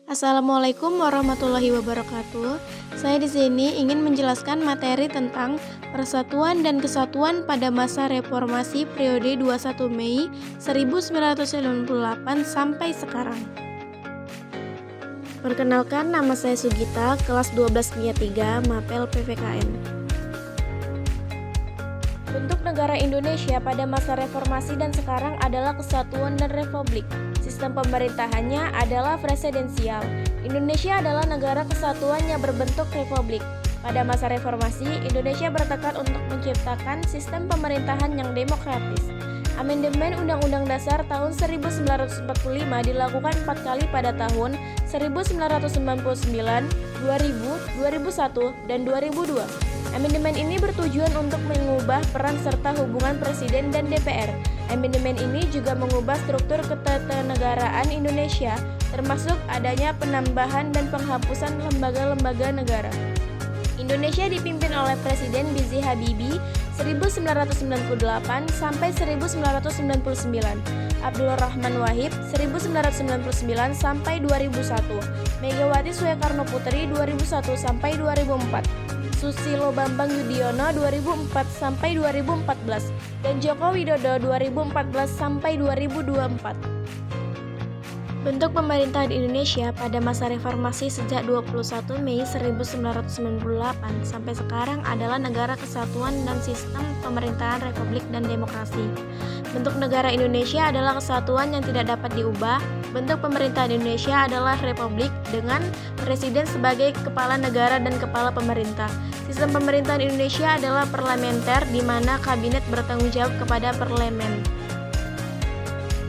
Assalamualaikum warahmatullahi wabarakatuh. Saya di sini ingin menjelaskan materi tentang Persatuan dan Kesatuan pada masa Reformasi periode 21 Mei 1998 sampai sekarang. Perkenalkan, nama saya Sugita, kelas 12 Kimia 3, Mapel PPKN. Bentuk negara Indonesia pada masa reformasi dan sekarang adalah kesatuan dan republik. Sistem pemerintahannya adalah presidensial. Indonesia adalah negara kesatuan yang berbentuk republik. Pada masa reformasi, Indonesia bertekad untuk menciptakan sistem pemerintahan yang demokratis. Amandemen Undang-Undang Dasar tahun 1945 dilakukan 4 kali pada tahun 1999, 2000, 2001, dan 2002. Amandemen ini bertujuan untuk mengubah peran serta hubungan Presiden dan DPR. Amandemen ini juga mengubah struktur ketatanegaraan Indonesia, termasuk adanya penambahan dan penghapusan lembaga-lembaga negara. Indonesia dipimpin oleh Presiden B.J. Habibie 1998 sampai 1999, Abdul Rahman Wahid 1999 sampai 2001, Megawati Soekarno Putri 2001 sampai 2004, Susilo Bambang Yudhoyono 2004 sampai 2014, dan Joko Widodo 2014 sampai 2024. Bentuk pemerintahan Indonesia pada masa reformasi sejak 21 Mei 1998 sampai sekarang adalah negara kesatuan dan sistem pemerintahan republik dan demokrasi. Bentuk negara Indonesia adalah kesatuan yang tidak dapat diubah. Bentuk pemerintahan Indonesia adalah republik dengan presiden sebagai kepala negara dan kepala pemerintah. Sistem pemerintahan Indonesia adalah parlementer di mana kabinet bertanggung jawab kepada parlemen.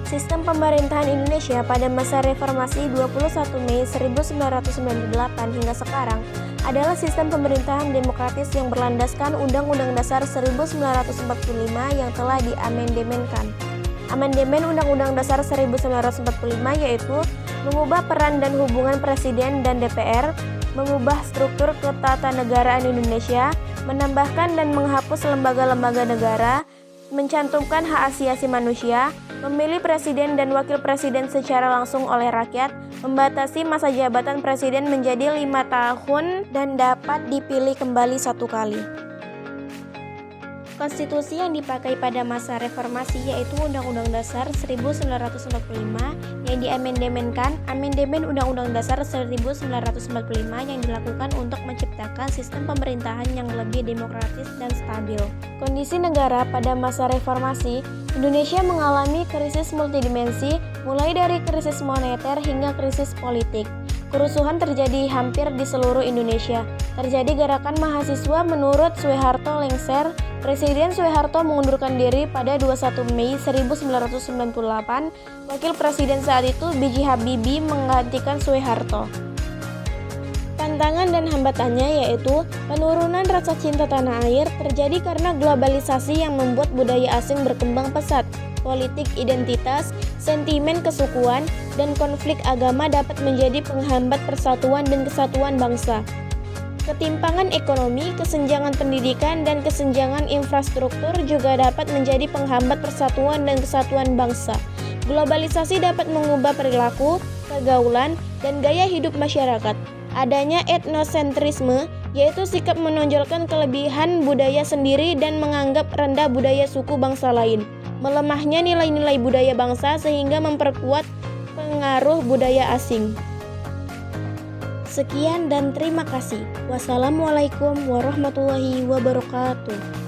Sistem pemerintahan Indonesia pada masa reformasi 21 Mei 1998 hingga sekarang adalah sistem pemerintahan demokratis yang berlandaskan Undang-Undang Dasar 1945 yang telah diamandemenkan. Amandemen Undang-Undang Dasar 1945 yaitu mengubah peran dan hubungan Presiden dan DPR, mengubah struktur ketatanegaraan Indonesia, menambahkan dan menghapus lembaga-lembaga negara, mencantumkan hak asasi manusia, memilih presiden dan wakil presiden secara langsung oleh rakyat, membatasi masa jabatan presiden menjadi 5 tahun dan dapat dipilih kembali 1 kali. Konstitusi yang dipakai pada masa reformasi yaitu Undang-Undang Dasar 1945 yang diamandemenkan. Amandemen Undang-Undang Dasar 1945 yang dilakukan untuk menciptakan sistem pemerintahan yang lebih demokratis dan stabil. Kondisi negara pada masa reformasi, Indonesia mengalami krisis multidimensi, mulai dari krisis moneter hingga krisis politik. Kerusuhan terjadi hampir di seluruh Indonesia. Terjadi gerakan mahasiswa menurut Soeharto lengser. Presiden Soeharto mengundurkan diri pada 21 Mei 1998. Wakil Presiden saat itu B.J. Habibie menggantikan Soeharto. Tantangan dan hambatannya yaitu penurunan rasa cinta tanah air terjadi karena globalisasi yang membuat budaya asing berkembang pesat. Politik identitas, sentimen kesukuan, dan konflik agama dapat menjadi penghambat persatuan dan kesatuan bangsa. Ketimpangan ekonomi, kesenjangan pendidikan, dan kesenjangan infrastruktur juga dapat menjadi penghambat persatuan dan kesatuan bangsa. Globalisasi dapat mengubah perilaku, pergaulan, dan gaya hidup masyarakat. Adanya etnosentrisme, yaitu sikap menonjolkan kelebihan budaya sendiri dan menganggap rendah budaya suku bangsa lain. Melemahnya nilai-nilai budaya bangsa sehingga memperkuat pengaruh budaya asing. Sekian dan terima kasih. Wassalamualaikum warahmatullahi wabarakatuh.